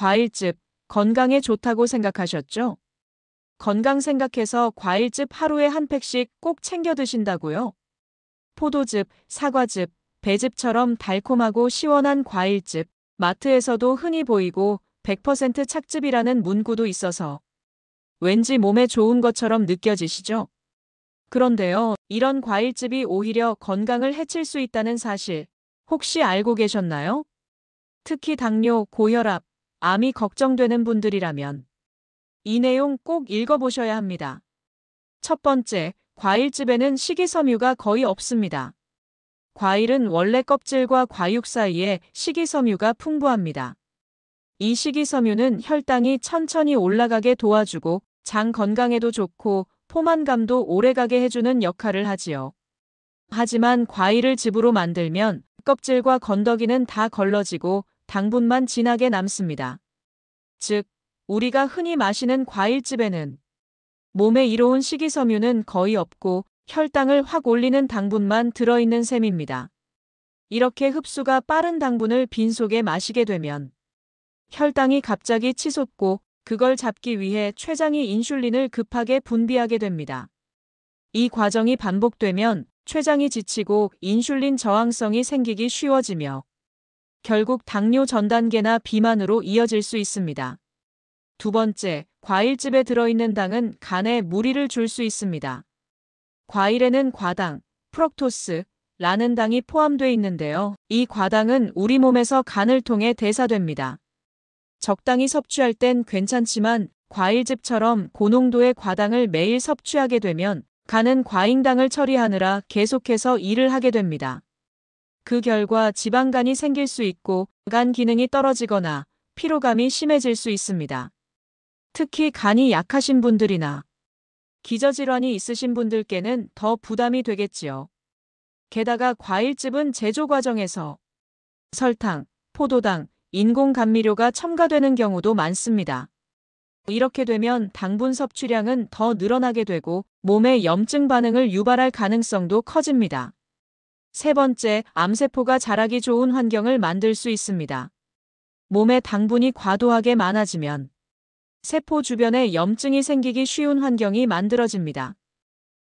과일즙, 건강에 좋다고 생각하셨죠? 건강 생각해서 과일즙 하루에 한 팩씩 꼭 챙겨 드신다고요? 포도즙, 사과즙, 배즙처럼 달콤하고 시원한 과일즙, 마트에서도 흔히 보이고 100% 착즙이라는 문구도 있어서 왠지 몸에 좋은 것처럼 느껴지시죠? 그런데요, 이런 과일즙이 오히려 건강을 해칠 수 있다는 사실 혹시 알고 계셨나요? 특히 당뇨, 고혈압, 암이 걱정되는 분들이라면 이 내용 꼭 읽어보셔야 합니다. 첫 번째, 과일즙에는 식이섬유가 거의 없습니다. 과일은 원래 껍질과 과육 사이에 식이섬유가 풍부합니다. 이 식이섬유는 혈당이 천천히 올라가게 도와주고 장 건강에도 좋고 포만감도 오래가게 해주는 역할을 하지요. 하지만 과일을 즙으로 만들면 껍질과 건더기는 다 걸러지고 당분만 진하게 남습니다. 즉, 우리가 흔히 마시는 과일즙에는 몸에 이로운 식이섬유는 거의 없고 혈당을 확 올리는 당분만 들어있는 셈입니다. 이렇게 흡수가 빠른 당분을 빈속에 마시게 되면 혈당이 갑자기 치솟고 그걸 잡기 위해 췌장이 인슐린을 급하게 분비하게 됩니다. 이 과정이 반복되면 췌장이 지치고 인슐린 저항성이 생기기 쉬워지며 결국 당뇨 전 단계나 비만으로 이어질 수 있습니다. 두 번째, 과일즙에 들어있는 당은 간에 무리를 줄 수 있습니다. 과일에는 과당, 프럭토스라는 당이 포함되어 있는데요. 이 과당은 우리 몸에서 간을 통해 대사됩니다. 적당히 섭취할 땐 괜찮지만 과일즙처럼 고농도의 과당을 매일 섭취하게 되면 간은 과잉당을 처리하느라 계속해서 일을 하게 됩니다. 그 결과 지방간이 생길 수 있고 간 기능이 떨어지거나 피로감이 심해질 수 있습니다. 특히 간이 약하신 분들이나 기저질환이 있으신 분들께는 더 부담이 되겠지요. 게다가 과일즙은 제조 과정에서 설탕, 포도당, 인공 감미료가 첨가되는 경우도 많습니다. 이렇게 되면 당분 섭취량은 더 늘어나게 되고 몸에 염증 반응을 유발할 가능성도 커집니다. 세 번째, 암세포가 자라기 좋은 환경을 만들 수 있습니다. 몸에 당분이 과도하게 많아지면 세포 주변에 염증이 생기기 쉬운 환경이 만들어집니다.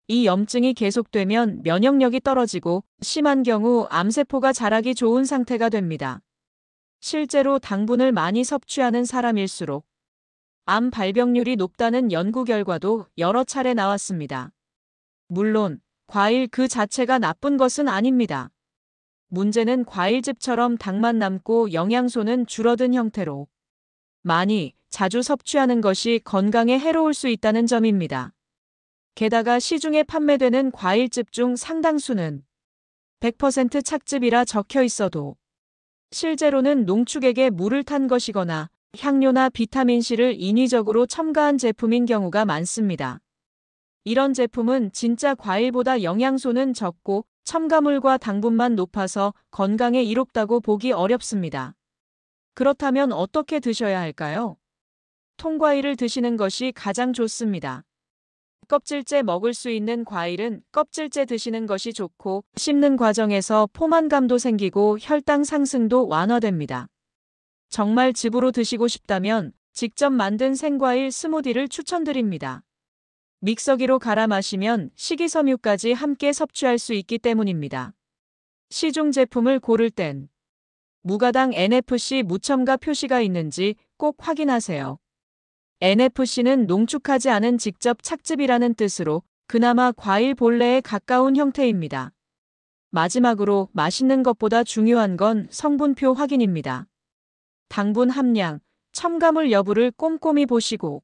이 염증이 계속되면 면역력이 떨어지고 심한 경우 암세포가 자라기 좋은 상태가 됩니다. 실제로 당분을 많이 섭취하는 사람일수록 암 발병률이 높다는 연구 결과도 여러 차례 나왔습니다. 물론 과일 그 자체가 나쁜 것은 아닙니다. 문제는 과일즙처럼 당만 남고 영양소는 줄어든 형태로 많이, 자주 섭취하는 것이 건강에 해로울 수 있다는 점입니다. 게다가 시중에 판매되는 과일즙 중 상당수는 100% 착즙이라 적혀 있어도 실제로는 농축액에 물을 탄 것이거나 향료나 비타민C를 인위적으로 첨가한 제품인 경우가 많습니다. 이런 제품은 진짜 과일보다 영양소는 적고 첨가물과 당분만 높아서 건강에 이롭다고 보기 어렵습니다. 그렇다면 어떻게 드셔야 할까요? 통과일을 드시는 것이 가장 좋습니다. 껍질째 먹을 수 있는 과일은 껍질째 드시는 것이 좋고 씹는 과정에서 포만감도 생기고 혈당 상승도 완화됩니다. 정말 즙으로 드시고 싶다면 직접 만든 생과일 스무디를 추천드립니다. 믹서기로 갈아 마시면 식이섬유까지 함께 섭취할 수 있기 때문입니다. 시중 제품을 고를 땐 무가당 NFC 무첨가 표시가 있는지 꼭 확인하세요. NFC는 농축하지 않은 직접 착즙이라는 뜻으로 그나마 과일 본래에 가까운 형태입니다. 마지막으로 맛있는 것보다 중요한 건 성분표 확인입니다. 당분 함량, 첨가물 여부를 꼼꼼히 보시고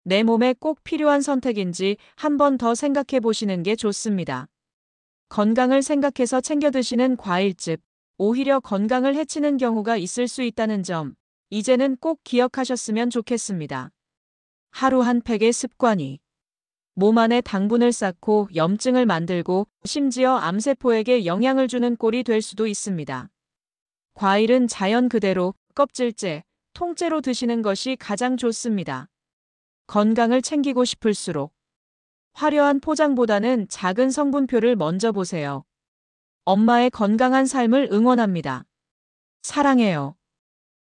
내 몸에 꼭 필요한 선택인지 한 번 더 생각해 보시는 게 좋습니다. 건강을 생각해서 챙겨 드시는 과일즙, 오히려 건강을 해치는 경우가 있을 수 있다는 점, 이제는 꼭 기억하셨으면 좋겠습니다. 하루 한 팩의 습관이 몸 안에 당분을 쌓고 염증을 만들고 심지어 암세포에게 영향을 주는 꼴이 될 수도 있습니다. 과일은 자연 그대로 껍질째, 통째로 드시는 것이 가장 좋습니다. 건강을 챙기고 싶을수록 화려한 포장보다는 작은 성분표를 먼저 보세요. 엄마의 건강한 삶을 응원합니다. 사랑해요.